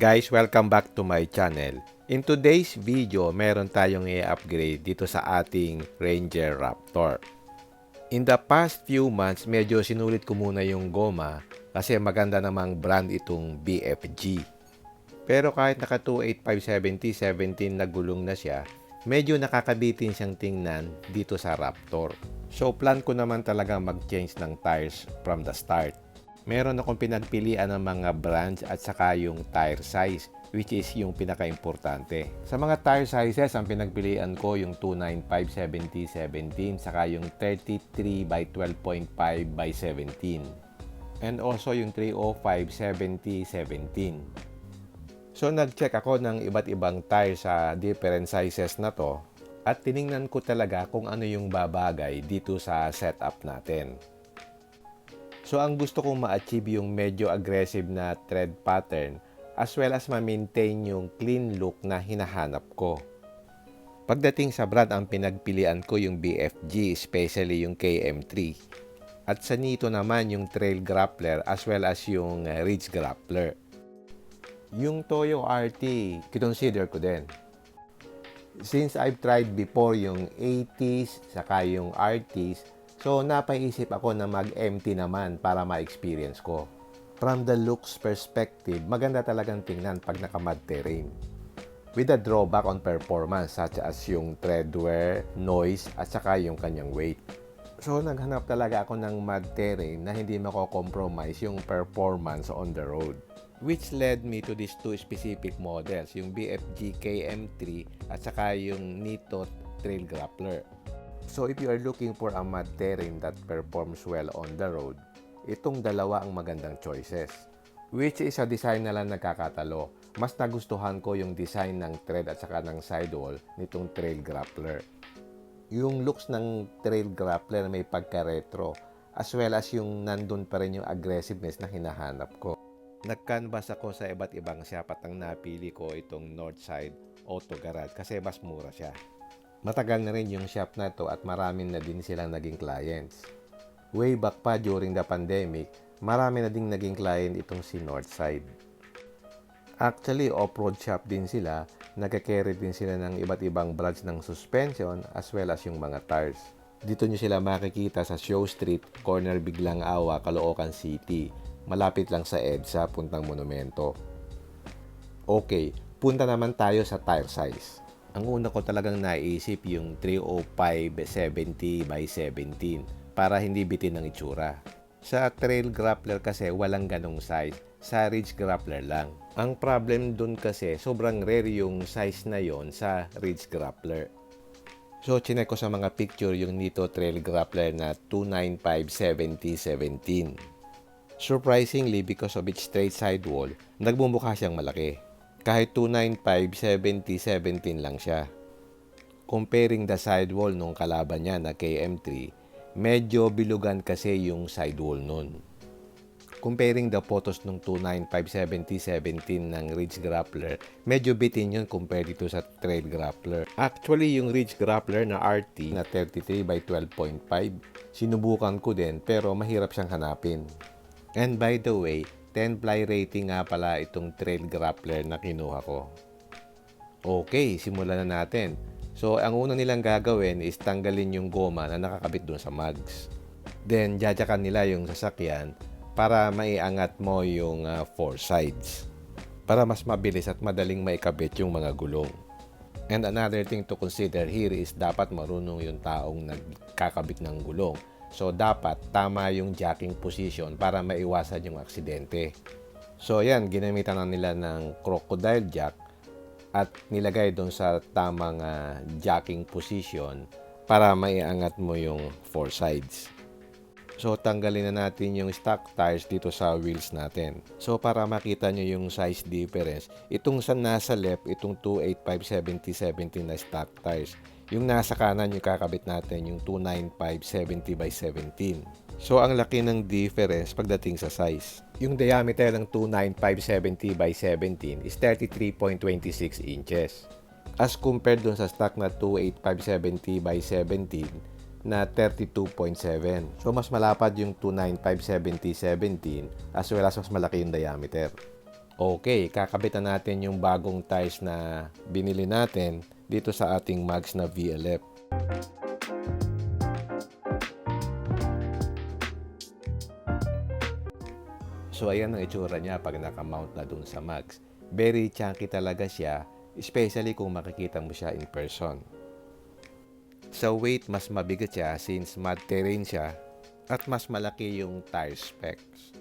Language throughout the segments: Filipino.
Guys, welcome back to my channel. In today's video, meron tayong i-upgrade dito sa ating Ranger Raptor. In the past few months, medyo sinulit ko muna yung goma kasi maganda namang brand itong BFG. Pero kahit naka 285/70/17 na gulong na siya, medyo nakakabitin siyang tingnan dito sa Raptor. So plan ko naman talaga mag-change ng tires from the start. Meron akong pinagpilian ng mga brands at saka yung tire size, which is yung pinaka-importante. Sa mga tire sizes, ang pinagpilian ko yung 295/70/17 saka yung 33/12.5/17 and also yung 305/70/17. So nag-check ako ng iba't ibang tire sa different sizes na to at tiningnan ko talaga kung ano yung babagay dito sa setup natin. So ang gusto kong ma-achieve yung medyo aggressive na tread pattern as well as ma-maintain yung clean look na hinahanap ko. Pagdating sa brand, ang pinagpilian ko yung BFG, especially yung KM3. At sa nito naman yung Trail Grappler as well as yung Ridge Grappler. Yung Toyo RT, kinonsider ko din. Since I've tried before yung 80s saka yung RTs, so napaisip ako na mag-empty naman para ma-experience ko. From the looks perspective, maganda talagang tingnan pag naka-mud terrain. With a drawback on performance such as yung tread wear, noise, at saka yung kanyang weight. So naghanap talaga ako ng mud terrain na hindi mako-compromise yung performance on the road. Which led me to these two specific models, yung BFG KM3 at saka yung Nitto Trail Grappler. So if you are looking for a mud terrain that performs well on the road, itong dalawa ang magandang choices. Which is a design na lang nagkakatalo. Mas nagustuhan ko yung design ng tread at saka ng sidewall nitong Trail Grappler. Yung looks ng Trail Grappler may pagka-retro as well as yung nandun pa rin yung aggressiveness na hinahanap ko. Nag-canvas ako sa iba't ibang shop at ang napili ko itong Northside Auto Garage kasi mas mura siya. Matagal na rin yung shop na to at marami na din silang naging clients. Way back pa during the pandemic, marami na ding naging client itong si Northside. Actually, off-road shop din sila, nagka-carry din sila ng iba't ibang brands ng suspension as well as yung mga tires. Dito nyo sila makikita sa Show Street, corner Biglang Awa, Caloocan City. Malapit lang sa EDSA, puntang Monumento. Okay, punta naman tayo sa tire size. Ang una ko talagang naisip yung 305/70/17 para hindi bitin ang itsura. Sa Trail Grappler kasi walang ganong size, sa Ridge Grappler lang. Ang problem dun kasi sobrang rare yung size na yon sa Ridge Grappler. So chinek ko sa mga picture yung Nitto Trail Grappler na 295/70/17. Surprisingly, because of its straight sidewall, nagbumukha siyang malaki. Kahit 295/70/17 lang siya. Comparing the sidewall nung kalaban niya na KM3, medyo bilugan kasi yung sidewall nun. Comparing the photos nung 295/70/17 ng Ridge Grappler, medyo bitin yun compared dito sa Trail Grappler. Actually, yung Ridge Grappler na RT na 33/12.5, sinubukan ko din pero mahirap siyang hanapin. And by the way, 10 ply rating nga pala itong Trail Grappler na kinuha ko. Okay, simulan na natin. So, ang una nilang gagawin is tanggalin yung goma na nakakabit doon sa mugs. Then, jajakan nila yung sasakyan para maiangat mo yung 4 sides. Para mas mabilis at madaling maikabit yung mga gulong. And another thing to consider here is dapat marunong yung taong nagkakabit ng gulong. So, dapat tama yung jacking position para maiwasan yung aksidente. So, yan, ginamitan na nila ng crocodile jack at nilagay doon sa tamang jacking position para maiangat mo yung 4 sides. So, tanggalin na natin yung stock tires dito sa wheels natin. So, para makita nyo yung size difference, itong sa nasa left, itong 285/70/17 na stock tires. Yung nasa kanan yung kakabit natin, yung 295/70/17. So, ang laki ng difference pagdating sa size. Yung diameter ng 295/70/17 is 33.26 inches. As compared dun sa stock na 285/70/17 na 32.7. So, mas malapad yung 295/70/17 as well as mas malaki yung diameter. Okay, kakabitan natin yung bagong tires na binili natin dito sa ating mags na VLF. So ayan ang itsura niya pag nakamount na dun sa mags. Very chunky talaga siya, especially kung makikita mo siya in person. Sa weight, mas mabigat siya since mud terrain siya at mas malaki yung tire specs.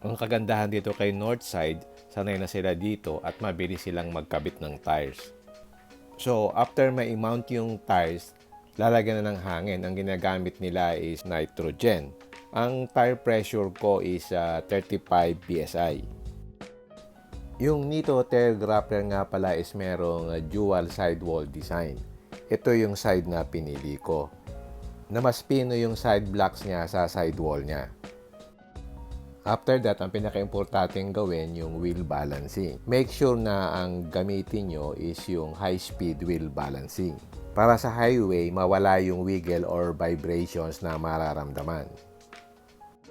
Ang kagandahan dito kay Northside, sanay na sila dito at mabilis silang magkabit ng tires. So, after ma-mount yung tires, lalagyan na ng hangin. Ang ginagamit nila is nitrogen. Ang tire pressure ko is 35 PSI. Yung Nitto Tear Grappler nga pala is merong dual sidewall design. Ito yung side na pinili ko. Na mas pino yung side blocks niya sa sidewall niya. After that, ang pinaka-importanting gawin yung wheel balancing. Make sure na ang gamitin nyo is yung high-speed wheel balancing. Para sa highway, mawala yung wiggle or vibrations na mararamdaman.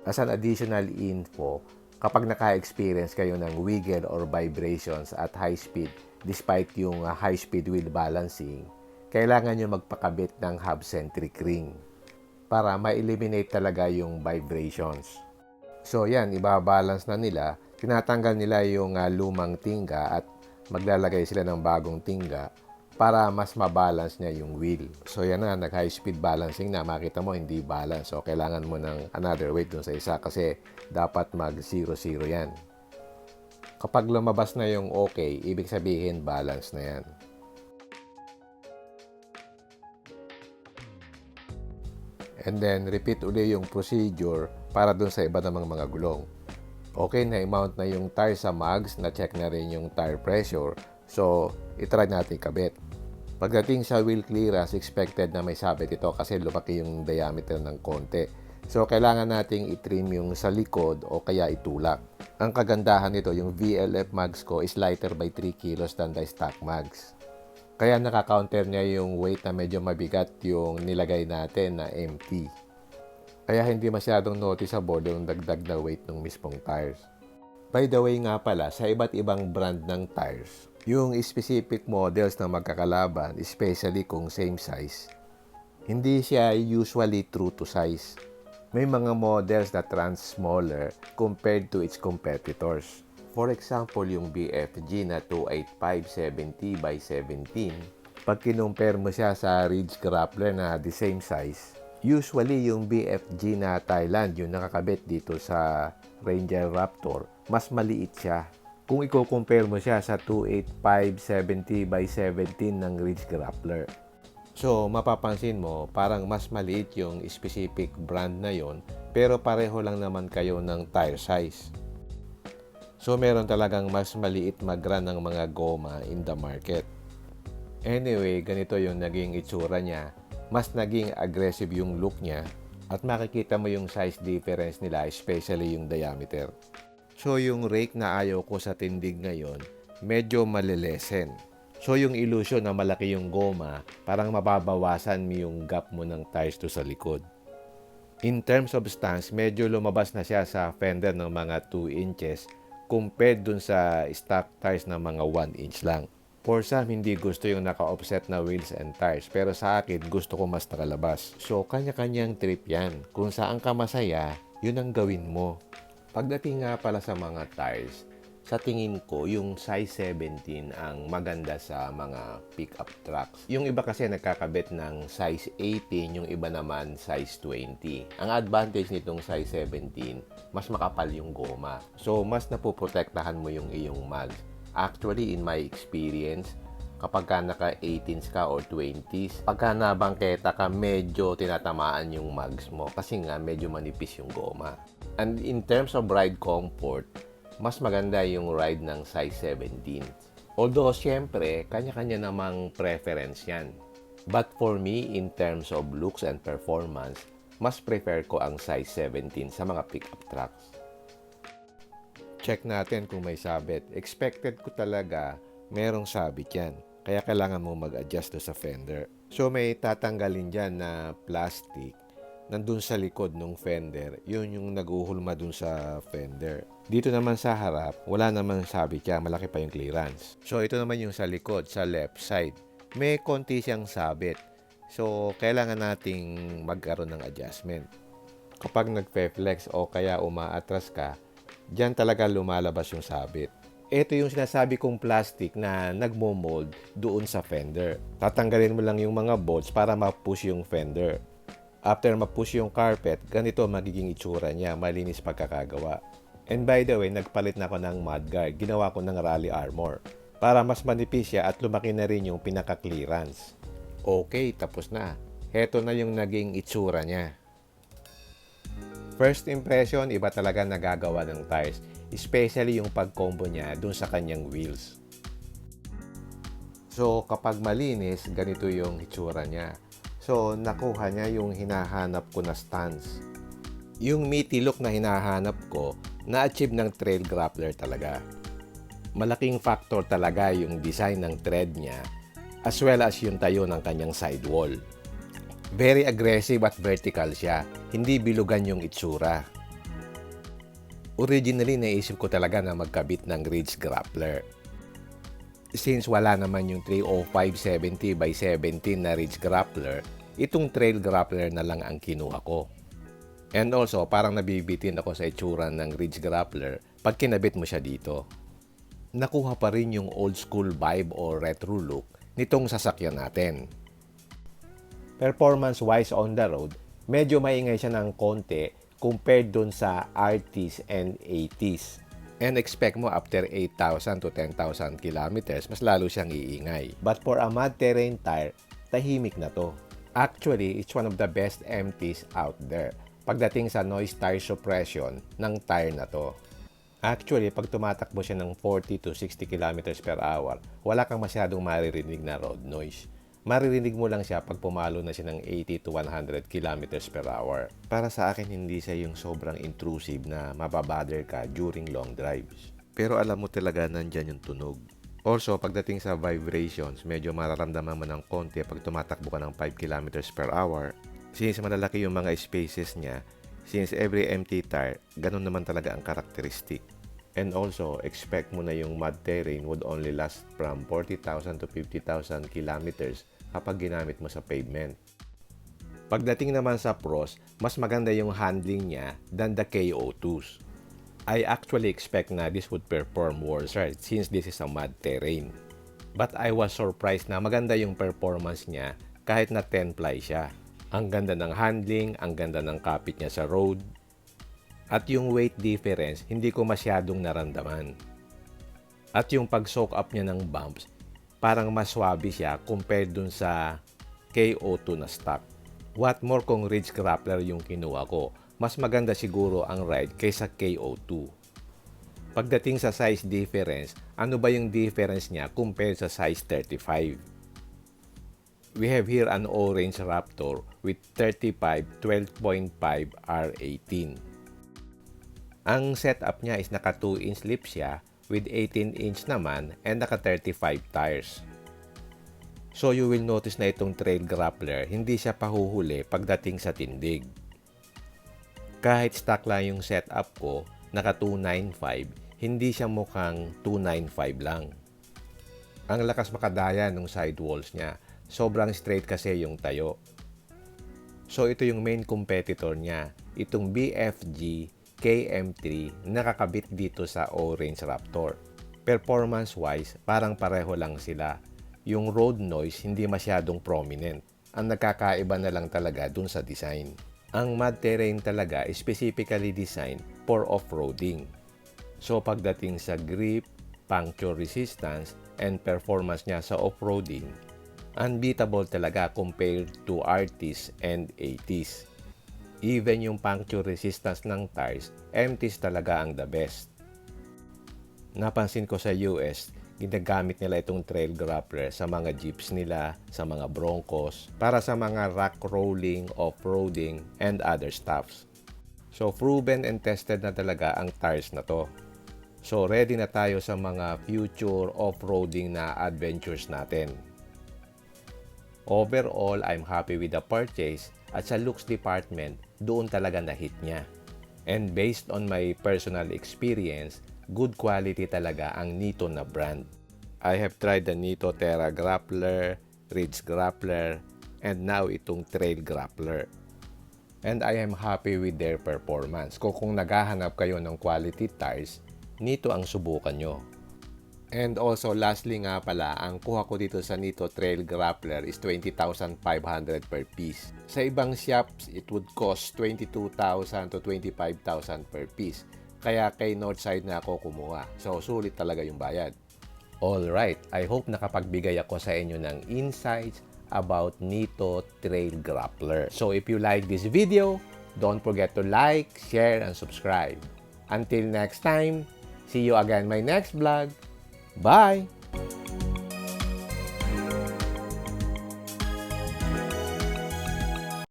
As an additional info, kapag naka-experience kayo ng wiggle or vibrations at high speed, despite yung high-speed wheel balancing, kailangan nyo magpakabit ng hub-centric ring para ma-eliminate talaga yung vibrations. So yan, ibabalance na nila. Tinatanggal nila yung lumang tingga at maglalagay sila ng bagong tingga para mas mabalance niya yung wheel. So yan na, nag high speed balancing na. Makita mo hindi balance. So kailangan mo ng another weight dun sa isa kasi dapat mag 0-0 yan. Kapag lumabas na yung okay, ibig sabihin balance na yan. And then, repeat uli yung procedure para dun sa iba namang mga gulong. Okay, na-mount na yung tire sa mags, na-check na rin yung tire pressure. So, itry natin kabit. Pagdating sa wheel clearance, expected na may sabit ito kasi lumaki yung diameter ng konti. So, kailangan nating itrim yung sa likod o kaya itulak. Ang kagandahan nito, yung VLF mags ko is lighter by 3 kilos than the stock mags. Kaya nakaka-counter niya yung weight na medyo mabigat yung nilagay natin na empty. Kaya hindi masyadong noticeable yung dagdag na weight ng mismong tires. By the way nga pala, sa iba't ibang brand ng tires, yung specific models na magkakalaban, especially kung same size, hindi siya usually true to size. May mga models na trans smaller compared to its competitors. For example, yung BFG na 285/70 by 17, pag kinumpare mo siya sa Ridge Grappler na the same size, usually yung BFG na Thailand, yung nakakabit dito sa Ranger Raptor, mas maliit siya. Kung i-compare mo siya sa 285/70 by 17 ng Ridge Grappler. So, mapapansin mo, parang mas maliit yung specific brand na yon, pero pareho lang naman kayo ng tire size. So, meron talagang mas maliit mag-run ng mga goma in the market. Anyway, ganito yung naging itsura niya. Mas naging aggressive yung look niya at makikita mo yung size difference nila, especially yung diameter. So, yung rake na ayaw ko sa tindig ngayon, medyo malilesen. So, yung illusion na malaki yung goma, parang mababawasan mo yung gap mo ng tires to sa likod. In terms of stance, medyo lumabas na siya sa fender ng mga 2 inches compared dun sa stock tires na mga 1 inch lang. For some, hindi gusto yung naka-offset na wheels and tires. Pero sa akin, gusto ko mas nakalabas. So, kanya-kanyang trip yan. Kung saan ka masaya, yun ang gawin mo. Pagdating nga pala sa mga tires, sa tingin ko, yung size 17 ang maganda sa mga pickup trucks. Yung iba kasi nagkakabit ng size 18, yung iba naman size 20. Ang advantage nitong size 17, mas makapal yung goma. So, mas napoprotektahan mo yung iyong mags. Actually, in my experience, kapag ka naka 18s ka or 20s, pagka nabangketa ka, medyo tinatamaan yung mags mo kasi nga medyo manipis yung goma. And in terms of ride comfort, mas maganda yung ride ng size 17. Although, syempre, kanya-kanya namang preference yan. But for me, in terms of looks and performance, mas prefer ko ang size 17 sa mga pickup trucks. Check natin kung may sabit. Expected ko talaga merong sabit yan. Kaya kailangan mo mag-adjust sa fender. So, may tatanggalin dyan na plastic nandun sa likod ng fender, yun yung naguhulma dun sa fender. Dito naman sa harap, wala naman sabit kaya malaki pa yung clearance. So ito naman yung sa likod, sa left side. May konti siyang sabit. So kailangan nating magkaroon ng adjustment. Kapag nagpe-flex o kaya umaatras ka, diyan talaga lumalabas yung sabit. Ito yung sinasabi kong plastic na nagmo-mold doon sa fender. Tatanggalin mo lang yung mga bolts para ma-push yung fender. After ma-push yung carpet, ganito magiging itsura niya, malinis pagkakagawa. And by the way, nagpalit na ako ng mudguard. Ginawa ko ng rally armor para mas manipis siya at lumaki na rin yung pinaka-clearance. Okay, tapos na. Heto na yung naging itsura niya. First impression, iba talaga nagagawa ng tires. Especially yung pag-combo niya dun sa kanyang wheels. So, kapag malinis, ganito yung itsura niya. So, nakuha niya yung hinahanap ko na stance. Yung meaty look na hinahanap ko, na-achieve ng trail grappler talaga. Malaking factor talaga yung design ng tread niya, as well as yung tayo ng kanyang sidewall. Very aggressive at vertical siya, hindi bilugan yung itsura. Originally, naisip ko talaga na magkabit ng ridge grappler. Since wala naman yung 305/70 by 17 na ridge grappler, itong trail grappler na lang ang kinuha ko. And also, parang nabibitin ako sa itsura ng ridge grappler pag kinabit mo siya dito. Nakuha pa rin yung old school vibe o retro look nitong sasakyan natin. Performance-wise on the road, medyo maingay siya ng konti compared dun sa RTs and ATs. And expect mo after 8,000 to 10,000 kilometers, mas lalo siyang iingay. But for a mud terrain tire, tahimik na to. Actually, it's one of the best MTs out there pagdating sa noise tire suppression ng tire na to. Actually, pag tumatakbo siya ng 40 to 60 kilometers per hour, wala kang masyadong maririnig na road noise. Maririnig mo lang siya pag pumalo na siya ng 80 to 100 kilometers per hour. Para sa akin, hindi siya yung sobrang intrusive na mababother ka during long drives. Pero alam mo talaga nandyan yung tunog. Also, pagdating sa vibrations, medyo mararamdaman mo ng konti pag tumatakbo ka ng 5 kilometers per hour. Since malalaki yung mga spaces niya, since every empty tire, ganun naman talaga ang karakteristik. And also, expect mo na yung mud terrain would only last from 40,000 to 50,000 kilometers kapag ginamit mo sa pavement. Pagdating naman sa pros, mas maganda yung handling niya than the KO2s. I actually expect na this would perform worse since this is a mud terrain. But I was surprised na maganda yung performance niya kahit na 10-ply siya. Ang ganda ng handling, ang ganda ng kapit niya sa road. At yung weight difference, hindi ko masyadong naramdaman. At yung pag-soak up niya ng bumps, parang mas swabe siya compared dun sa KO2 na stock. What more kung ridge grappler yung kinuha ko, mas maganda siguro ang ride kaysa KO2. Pagdating sa size difference, ano ba yung difference niya compared sa size 35? We have here an orange Raptor with 35 12.5 R18. Ang setup niya is naka 2-inch lip siya with 18-inch naman and naka 35 tires. So you will notice na itong trail grappler hindi siya pahuhuli pagdating sa tindig. Kahit stock lang yung setup ko, naka 295, hindi siya mukhang 295 lang. Ang lakas makadaya ng sidewalls niya, sobrang straight kasi yung tayo. So ito yung main competitor niya, itong BFG KM3 nakakabit dito sa Orange Raptor. Performance-wise, parang pareho lang sila. Yung road noise hindi masyadong prominent. Ang nagkakaiba na lang talaga dun sa design. Ang mud terrain talaga is specifically designed for off-roading. So pagdating sa grip, puncture resistance, and performance niya sa off-roading, unbeatable talaga compared to RTs and ATs. Even yung puncture resistance ng tires, MTs talaga ang the best. Napansin ko sa US, ginagamit nila itong trail grappler sa mga jeeps nila, sa mga Broncos, para sa mga rock rolling, off-roading, and other stuffs. So proven and tested na talaga ang tires na to. So ready na tayo sa mga future off-roading na adventures natin. Overall, I'm happy with the purchase at sa looks department, doon talaga na-hit niya. And based on my personal experience, good quality talaga ang Nito na brand. I have tried the Nito Terra Grappler, Ridge Grappler, and now itong Trail Grappler. And I am happy with their performance. Kung naghahanap kayo ng quality tires, Nito ang subukan nyo. And also, lastly nga pala, ang kuha ko dito sa Nito Trail Grappler is 20,500 per piece. Sa ibang shops, it would cost 22,000 to 25,000 per piece. Kaya kay Northside na ako kumuha. So, sulit talaga yung bayad. Alright, I hope nakapagbigay ako sa inyo ng insights about Nito Trail Grappler. So, if you like this video, don't forget to like, share, and subscribe. Until next time, see you again in my next vlog. Bye!